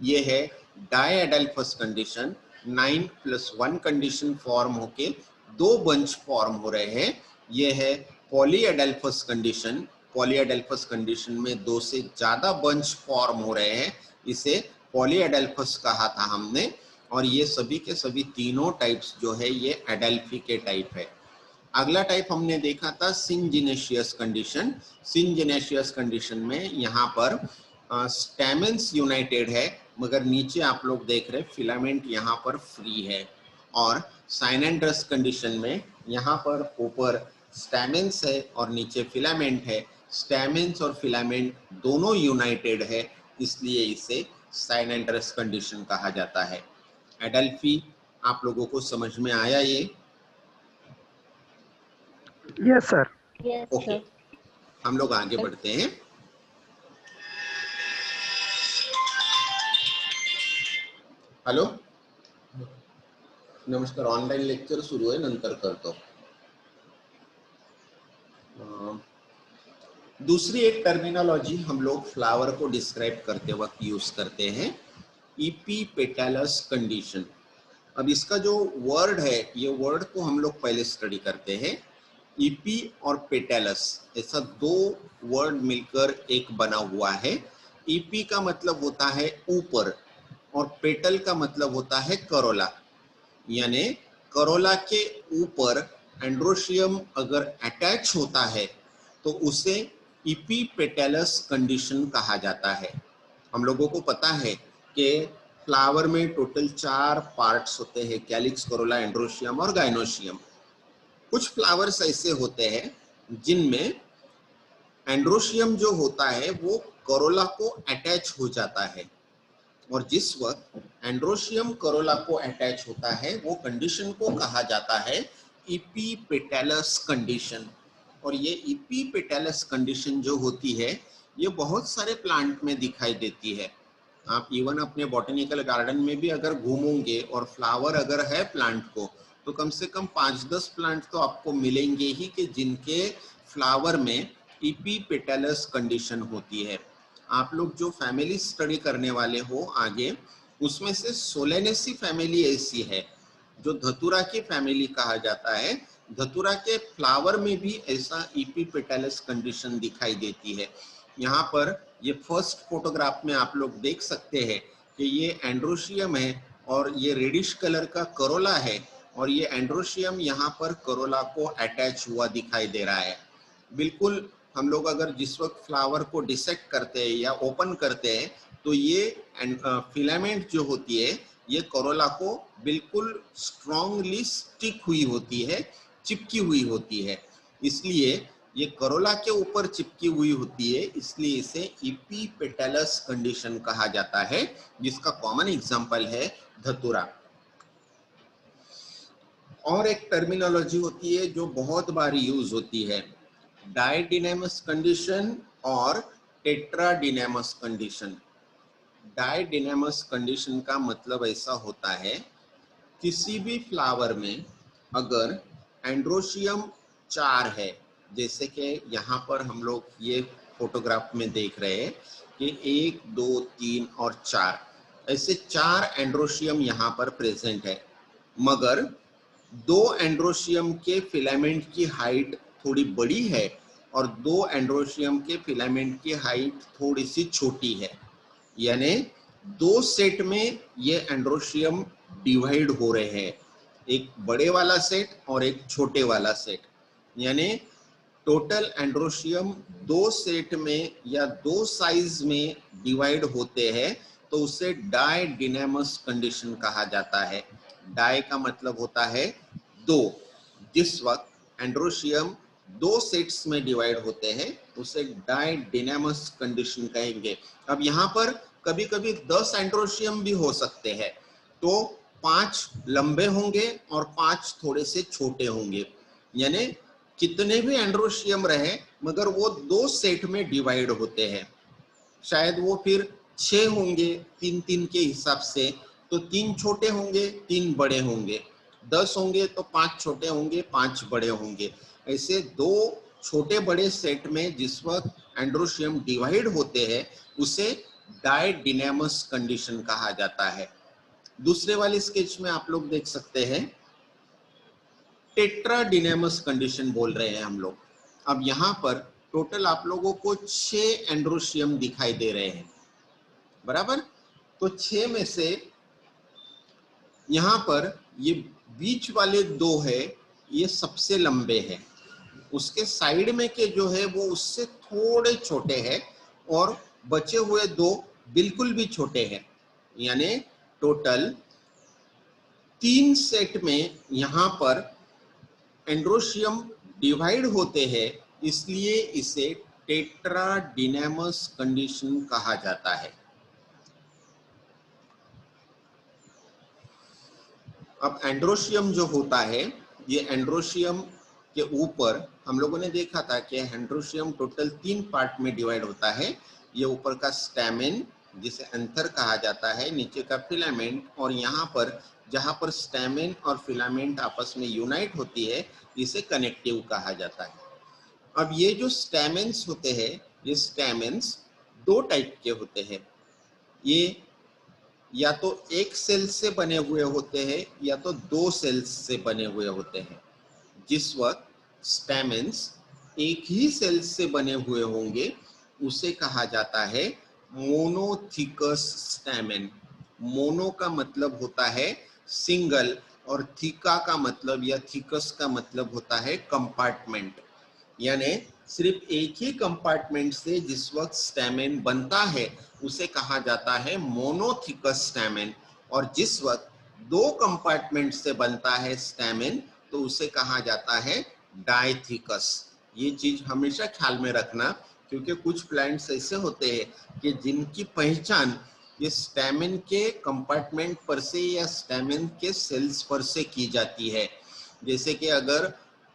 ये है डाई एडाल्फस कंडीशन, 9+1 कंडीशन फॉर्म होके 2 बंच फॉर्म हो रहे हैं। ये है पॉली एडाल्फस कंडीशन, पॉली एडाल्फस कंडीशन में 2 से ज्यादा बंच फॉर्म हो रहे हैं, इसे पॉली एडाल्फस कहा था हमने। और ये सभी के सभी तीनों टाइप्स जो है ये एडेल्फी के टाइप है। अगला टाइप हमने देखा था सिंजिनेशियस कंडीशन। सिंजिनेशियस कंडीशन में यहाँ पर स्टैमेंस यूनाइटेड है, मगर नीचे आप लोग देख रहे हैं फिलामेंट यहाँ पर फ्री है। और साइनेंड्रस कंडीशन में यहाँ पर ऊपर स्टैमेंस है और नीचे फिलामेंट है। स्टैमेंस और फिलामेंट दोनों यूनाइटेड है, इसलिए इसे साइनेंड्रस कंडीशन कहा जाता है। एडेल्फी आप लोगों को समझ में आया ये? Yes sir. ओके, हम लोग आगे बढ़ते हैं। हॅलो, नमस्कार. ऑनलाइन लेक्चर सुरू आहे, नंतर करतो. दूसरी एक टर्मिनोलॉजी हम लोग फ्लावर को डिस्क्राइब करते वक्त यूज करते हैं, इपीपेटैलस कंडीशन। अब इसका जो वर्ड है, ये वर्ड को हम लोग पहले स्टडी करते हैं। ईपी और पेटेलस, ऐसा 2 वर्ड मिलकर एक बना हुआ है। ईपी का मतलब होता है ऊपर और पेटल का मतलब होता है करोला। यानी करोला के ऊपर एंड्रोशियम अगर अटैच होता है तो उसे इपीपेटैलस कंडीशन कहा जाता है। हम लोगों को पता है कि फ्लावर में टोटल 4 पार्ट्स होते हैं, कैलिक्स, कोरोला, एंड्रोशियम और गाइनोशियम। कुछ फ्लावर्स ऐसे होते हैं जिनमें एंड्रोशियम जो होता है वो कोरोला को अटैच हो जाता है, और जिस वक्त एंड्रोशियम कोरोला को अटैच होता है वो कंडीशन को कहा जाता है इपीपेटैलस कंडीशन। और ये इपीपेटैलस कंडीशन जो होती है ये बहुत सारे प्लांट में दिखाई देती है। आप इवन अपने बॉटनिकल गार्डन में भी अगर घूमोगे और फ्लावर अगर है प्लांट को, तो कम से कम 5-10 प्लांट तो आपको मिलेंगे ही कि जिनके फ्लावर में इपीपेटैलस कंडीशन होती है। आप लोग जो फैमिली स्टडी करने वाले हो आगे, उसमें से सोलेनेसी फैमिली ऐसी है जो धतूरा की फैमिली कहा जाता है। धतूरा के फ्लावर में भी ऐसा इपीपेटैलस कंडीशन दिखाई देती है। यहाँ पर ये फर्स्ट फोटोग्राफ में आप लोग देख सकते हैं कि ये एंड्रोशियम है और ये रेडिश कलर का करोला है, और ये एंड्रोशियम यहाँ पर करोला को अटैच हुआ दिखाई दे रहा है। बिल्कुल हम लोग अगर जिस वक्त फ्लावर को डिसेक्ट करते हैं या ओपन करते हैं तो ये फिलामेंट जो होती है ये कोरोला को बिल्कुल स्ट्रांगली स्टिक हुई होती है, चिपकी हुई होती है। इसलिए ये करोला के ऊपर चिपकी हुई होती है, इसलिए इसे इपीपेटलस कंडीशन कहा जाता है, जिसका कॉमन एग्जांपल है धतूरा। और एक टर्मिनोलॉजी होती है जो बहुत बार यूज होती है, डायडिनेमस कंडीशन और टेट्राडिनेमस कंडीशन। डायडिनेमस कंडीशन का मतलब ऐसा होता है, किसी भी फ्लावर में अगर एंड्रोशियम 4 है, जैसे कि यहाँ पर हम लोग ये फोटोग्राफ में देख रहे हैं कि 1 2 3 और 4 ऐसे 4 एंड्रोशियम यहाँ पर प्रेजेंट है, मगर 2 एंड्रोशियम के फिलामेंट की हाइट थोड़ी बड़ी है और 2 एंड्रोशियम के फिलामेंट की हाइट थोड़ी सी छोटी है, यानी 2 सेट में ये एंड्रोशियम डिवाइड हो रहे हैं, एक बड़े वाला सेट और एक छोटे वाला सेट, यानी टोटल एंड्रोशियम 2 सेट में या 2 साइज में डिवाइड होते हैं, तो उसे डायडिनेमस कंडीशन कहा जाता है। डाई का मतलब होता है 2, जिस वक्त एंड्रोशियम 2 सेट्स में डिवाइड होते हैं उसे डायडिनेमस कंडीशन कहेंगे। अब यहाँ पर कभी कभी 10 एंड्रोशियम भी हो सकते हैं, तो 5 लंबे होंगे और 5 थोड़े से छोटे होंगे, यानी कितने भी एंड्रोशियम रहे मगर वो 2 सेट में डिवाइड होते हैं। शायद वो फिर 6 होंगे 3-3 के हिसाब से, तो 3 छोटे होंगे 3 बड़े होंगे, 10 होंगे तो 5 छोटे होंगे 5 बड़े होंगे। ऐसे 2 छोटे बड़े सेट में जिस वक्त एंड्रोशियम डिवाइड होते हैं उसे डायडिनेमस कंडीशन कहा जाता है। दूसरे वाले स्केच में आप लोग देख सकते हैं टेट्राडिनेमस कंडीशन बोल रहे हैं हम लोग। अब यहाँ पर टोटल आप लोगों को 6 एंड्रोशियम दिखाई दे रहे हैं, बराबर। तो 6 में से यहाँ पर ये बीच वाले 2 है, ये सबसे लंबे हैं, उसके साइड में के जो है वो उससे थोड़े छोटे हैं और बचे हुए 2 बिल्कुल भी छोटे हैं, यानी टोटल 3 सेट में यहाँ पर एंड्रोशियम डिवाइड होते हैं, इसलिए इसे टेट्राडिनेमस कंडीशन कहा जाता है। अब एंड्रोशियम जो होता है, ये एंड्रोशियम के ऊपर हम लोगों ने देखा था कि एंड्रोशियम टोटल 3 पार्ट में डिवाइड होता है। ये ऊपर का स्टैमेन जिसे एंथर कहा जाता है, नीचे का फिलामेंट, और यहाँ पर जहाँ पर स्टैमेन और फिलामेंट आपस में यूनाइट होती है इसे कनेक्टिव कहा जाता है। अब ये जो स्टैमेन्स होते हैं, ये स्टैमेन्स 2 टाइप के होते हैं, ये या तो एक सेल से बने हुए होते हैं या तो 2 सेल्स से बने हुए होते हैं। जिस वक्त स्टैमेन्स एक ही सेल से बने हुए होंगे उसे कहा जाता है मोनोथिकस स्टैमेन। मोनो का मतलब होता है सिंगल और थीका का मतलब या थीकस का मतलब होता है कंपार्टमेंट, यानी सिर्फ एक ही कंपार्टमेंट से जिस वक्त स्टैमेन बनता है उसे कहा जाता है मोनोथिकस स्टैमेन, और जिस वक्त 2 कंपार्टमेंट से बनता है स्टैमेन तो उसे कहा जाता है डायथिकस। ये चीज हमेशा ख्याल में रखना, क्योंकि कुछ प्लांट्स ऐसे होते हैं कि जिनकी पहचान ये स्टैमेन के कंपार्टमेंट पर से या स्टैमेन के सेल्स पर से की जाती है। जैसे कि अगर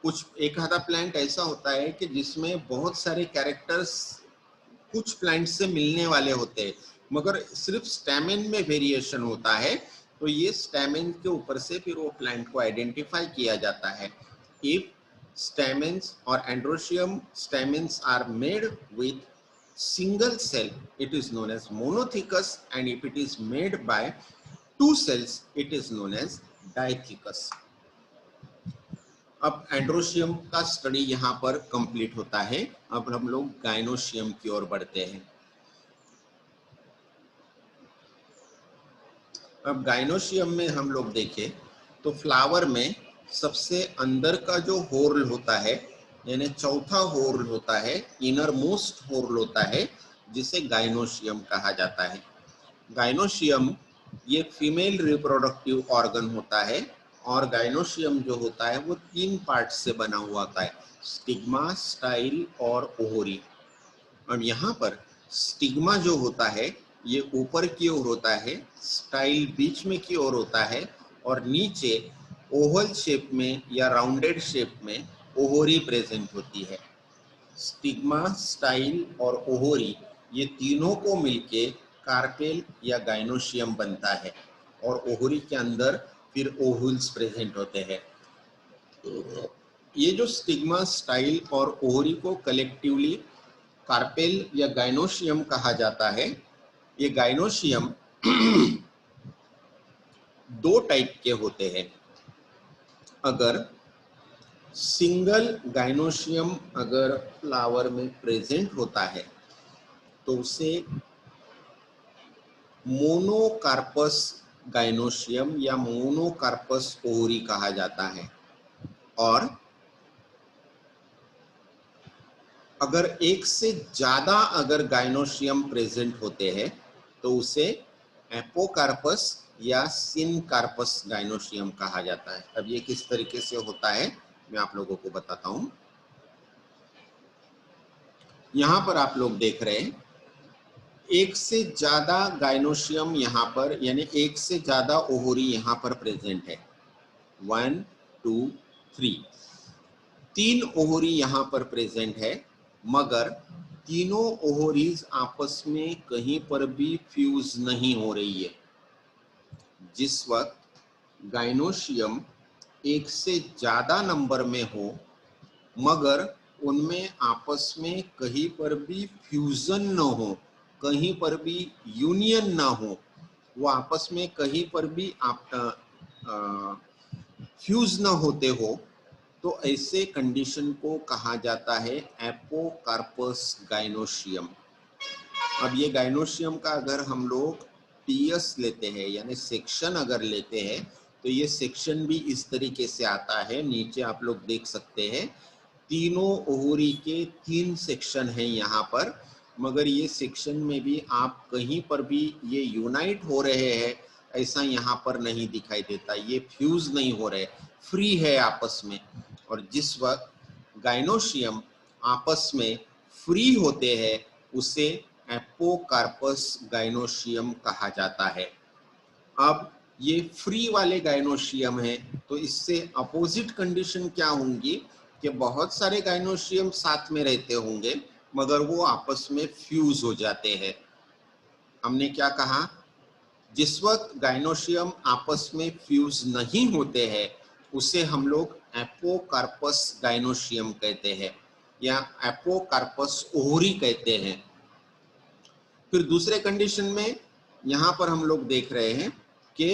कुछ एक आधा प्लांट ऐसा होता है कि जिसमें बहुत सारे कैरेक्टर्स कुछ प्लांट से मिलने वाले होते हैं मगर सिर्फ स्टैमेन में वेरिएशन होता है, तो ये स्टैमेन के ऊपर से फिर वो प्लांट को आइडेंटिफाई किया जाता है। If stamens or androecium stamens are made with single cell, it is known as monothecous, and if it is made by 2 cells, it is known as dithecous. अब एंड्रोशियम का स्टडी यहाँ पर complete होता है। अब हम लोग गाइनोशियम की ओर बढ़ते हैं। अब गाइनोशियम में हम लोग देखें तो फ्लावर में सबसे अंदर का जो होर्ल होता है, यानी चौथा होर्ल होता है, इनर मोस्ट होर्ल होता है, जिसे गाइनोशियम कहा जाता है। गाइनोशियम ये फीमेल रिप्रोडक्टिव ऑर्गन होता है और गाइनोशियम जो होता है वो 3 पार्ट से बना हुआ होता है, स्टिग्मा, स्टाइल और ओवरी। और यहाँ पर स्टिग्मा जो होता है ये ऊपर की ओर होता है, स्टाइल बीच में की ओर होता है और नीचे ओवल शेप में या राउंडेड शेप में ओवरी प्रेजेंट होती है। स्टिग्मा, स्टाइल और ओवरी ये तीनों को मिलके कार्पेल या गाइनोशियम बनता है और ओवरी के अंदर फिर ओवल्स प्रेजेंट होते हैं। ये जो स्टिग्मा, स्टाइल और ओवरी को कलेक्टिवली कार्पेल या गाइनोशियम कहा जाता है। ये गाइनोशियम 2 टाइप के होते हैं। अगर सिंगल गाइनोशियम अगर फ्लावर में प्रेजेंट होता है तो उसे मोनोकार्पस गाइनोशियम या मोनोकार्पस ओवरी कहा जाता है। और अगर एक से ज्यादा अगर गाइनोशियम प्रेजेंट होते हैं तो उसे एपोकार्पस या सिनकार्पस गाइनोशियम कहा जाता है। अब ये किस तरीके से होता है मैं आप लोगों को बताता हूं। यहां पर आप लोग देख रहे हैं एक से ज्यादा गाइनोशियम यहाँ पर, यानी एक से ज्यादा ओवरी यहाँ पर प्रेजेंट है। 1 2 3 3 ओवरी यहाँ पर प्रेजेंट है, मगर तीनों ओवरीज आपस में कहीं पर भी फ्यूज नहीं हो रही है। जिस वक्त गाइनोशियम एक से ज्यादा नंबर में हो मगर उनमें आपस में कहीं पर भी फ्यूजन न हो, कहीं पर भी यूनियन ना हो, वो आपस में कहीं पर भी फ्यूज ना होते हो, तो ऐसे कंडीशन को कहा जाता है एपोकार्पस गाइनोशियम। अब ये गाइनोशियम का अगर हम लोग टीएस लेते हैं यानी सेक्शन अगर लेते हैं तो ये सेक्शन भी इस तरीके से आता है। नीचे आप लोग देख सकते हैं तीनों ओवरी के 3 सेक्शन हैं यहाँ पर, मगर ये सेक्शन में भी आप कहीं पर भी ये यूनाइट हो रहे हैं ऐसा यहाँ पर नहीं दिखाई देता। ये फ्यूज नहीं हो रहे, फ्री है आपस में। और जिस वक्त गाइनोशियम आपस में फ्री होते हैं उसे एपोकार्पस गाइनोशियम कहा जाता है। अब ये फ्री वाले गाइनोशियम है तो इससे अपोजिट कंडीशन क्या होंगी कि बहुत सारे गाइनोशियम साथ में रहते होंगे मगर वो आपस में फ्यूज हो जाते हैं। हमने क्या कहा, जिस वक्त गाइनोशियम आपस में फ्यूज नहीं होते हैं उसे हम लोग एपोकार्पस गाइनोशियम कहते हैं या एपोकार्पस ओवरी कहते हैं। फिर दूसरे कंडीशन में यहां पर हम लोग देख रहे हैं कि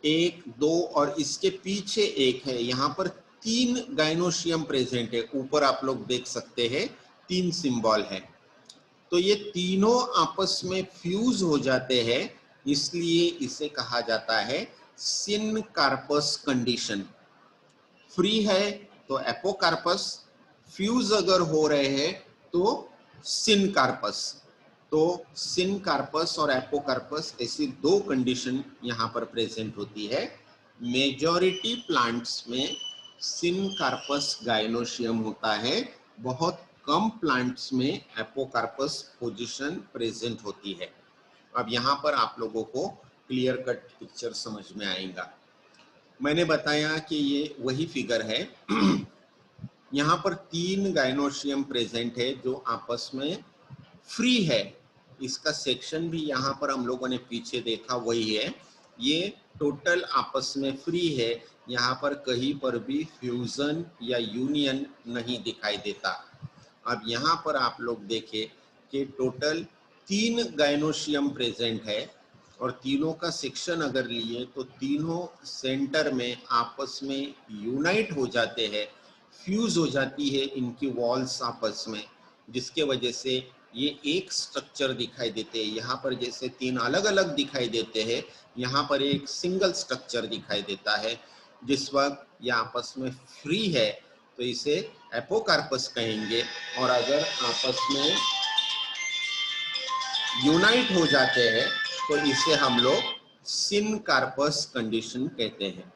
1 2 और इसके पीछे एक है, यहाँ पर 3 गाइनोशियम प्रेजेंट है। ऊपर आप लोग देख सकते हैं 3 सिंबल है, तो ये तीनों आपस में फ्यूज हो जाते हैं, इसलिए इसे कहा जाता है सिनकार्पस कंडीशन। फ्री है तो एपोकार्पस, फ्यूज अगर हो रहे हैं तो सिनकार्पस। तो सिनकार्पस और एपोकार्पस ऐसी 2 कंडीशन यहाँ पर प्रेजेंट होती है। मेजॉरिटी प्लांट्स में सिनकार्पस गाइनोशियम होता है, बहुत कम प्लांट्स में एपोकार्पस पोजीशन प्रेजेंट होती है। अब यहाँ पर आप लोगों को क्लियर कट पिक्चर समझ में आएगा। मैंने बताया कि ये वही फिगर है यहाँ पर 3 गाइनोशियम प्रेजेंट है जो आपस में फ्री है। इसका सेक्शन भी यहाँ पर हम लोगों ने पीछे देखा वही है, ये टोटल आपस में फ्री है, यहाँ पर कहीं पर भी फ्यूजन या यूनियन नहीं दिखाई देता। अब यहाँ पर आप लोग देखें कि टोटल 3 गाइनोशियम प्रेजेंट है और तीनों का सेक्शन अगर लिए तो तीनों सेंटर में आपस में यूनाइट हो जाते हैं, फ्यूज हो जाती है इनकी वॉल्स आपस में, जिसके वजह से ये एक स्ट्रक्चर दिखाई देते हैं। यहाँ पर जैसे 3 अलग अलग दिखाई देते हैं, यहाँ पर एक सिंगल स्ट्रक्चर दिखाई देता है। जिस वक्त ये आपस में फ्री है तो इसे एपोकार्पस कहेंगे, और अगर आपस में यूनाइट हो जाते हैं तो इसे हम लोग सिनकार्पस कंडीशन कहते हैं।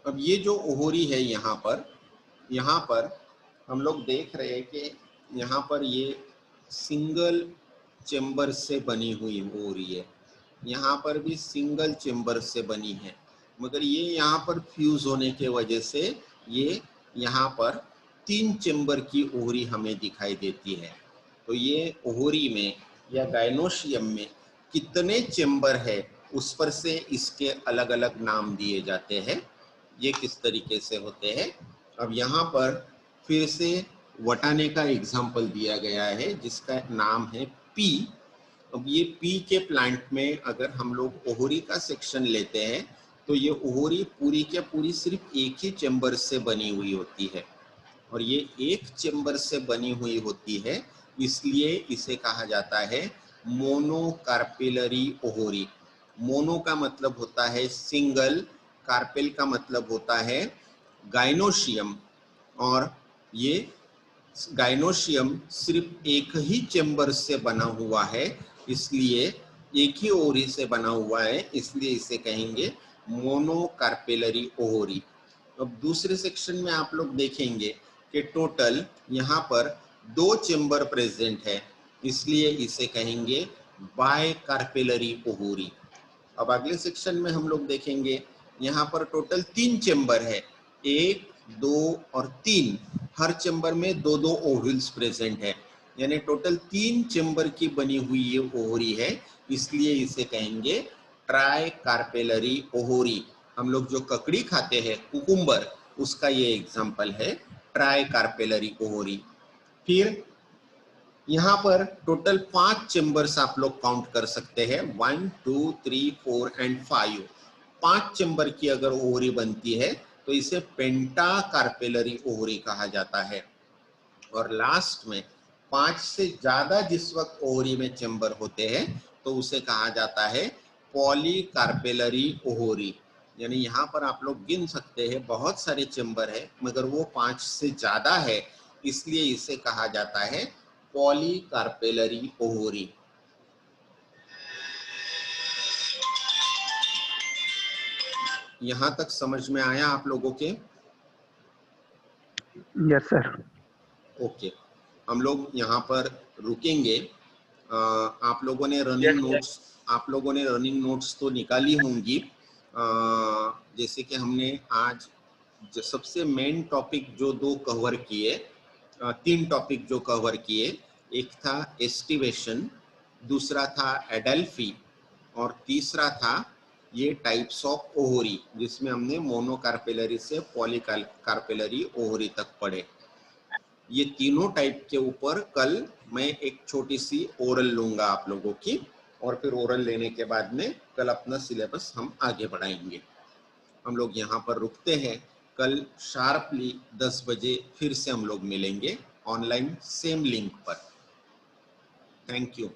अब ये जो ओहरी है यहाँ पर हम लोग देख रहे हैं कि यहाँ पर ये सिंगल चेम्बर से बनी हुई ओहरी है, यहाँ पर भी सिंगल चेम्बर से बनी है, मगर ये यहाँ पर फ्यूज होने के वजह से ये यहाँ पर 3 चेम्बर की ओहरी हमें दिखाई देती है। तो ये ओहरी में या गायनोशियम में कितने चेम्बर है उस पर से इसके अलग अलग नाम दिए जाते हैं। ये किस तरीके से होते हैं, अब यहाँ पर फिर से वटाने का एग्जाम्पल दिया गया है जिसका नाम है पी। अब ये पी के प्लांट में अगर हम लोग ओहरी का सेक्शन लेते हैं तो ये ओहरी पूरी के पूरी सिर्फ एक ही चेम्बर से बनी हुई होती है, और ये एक चेम्बर से बनी हुई होती है, इसलिए इसे कहा जाता है मोनोकार्पेलरी ओहरी। मोनो का मतलब होता है सिंगल, कार्पेल का मतलब होता है गायनोशियम, और ये गायनोशियम सिर्फ एक ही चेम्बर से बना हुआ है, इसलिए एक ही ओहरी से बना हुआ है, इसलिए इसे कहेंगे मोनोकार्पेलरी ओहरी। अब दूसरे सेक्शन में आप लोग देखेंगे कि टोटल यहाँ पर 2 चेम्बर प्रेजेंट है, इसलिए इसे कहेंगे बायकार्पेलरी ओहरी। अब अगले सेक्शन में हम लोग देखेंगे यहाँ पर टोटल 3 चेम्बर है, 1, 2 और 3, हर चेम्बर में 2-2 ओवल्स प्रेजेंट है, यानी टोटल 3 चेम्बर की बनी हुई ये ओहरी है, इसलिए इसे कहेंगे ट्राई कार्पेलरी ओहरी। हम लोग जो ककड़ी खाते हैं कुकुम्बर, उसका ये एग्जाम्पल है ट्राई कार्पेलरी ओहरी। फिर यहाँ पर टोटल 5 चेम्बर्स आप लोग काउंट कर सकते हैं, 1, 2, 3, 4 एंड 5। 5 चेम्बर की अगर ओहरी बनती है तो इसे पेंटा कार्पेलरी ओहरी कहा जाता है। और लास्ट में 5 से ज्यादा जिस वक्त ओहरी में चेम्बर होते हैं तो उसे कहा जाता है पॉलीकार्पेलरी ओहरी। यानी यहाँ पर आप लोग गिन सकते हैं बहुत सारे चेम्बर है, मगर वो 5 से ज्यादा है, इसलिए इसे कहा जाता है पॉलीकार्पेलरी ओहरी। यहाँ तक समझ में आया आप लोगों के? Yes sir. ओके, हम लोग यहाँ पर रुकेंगे। आप लोगों ने रनिंग नोट्स तो निकाली होंगी। जैसे कि हमने आज सबसे मेन टॉपिक जो 2 कवर किए, 3 टॉपिक जो कवर किए, एक था एस्टिवेशन, दूसरा था एडेल्फी, और तीसरा था ये टाइप्स ऑफ ओहरी, जिसमें हमने मोनोकार्पेलरी से पॉलीकार्पेलरी ओहरी तक पढ़े। ये तीनों टाइप के ऊपर कल मैं एक छोटी सी ओरल लूंगा आप लोगों की, और फिर ओरल लेने के बाद में कल अपना सिलेबस हम आगे बढ़ाएंगे। हम लोग यहाँ पर रुकते हैं, कल शार्पली 10 बजे फिर से हम लोग मिलेंगे ऑनलाइन सेम लिंक पर। Thank you.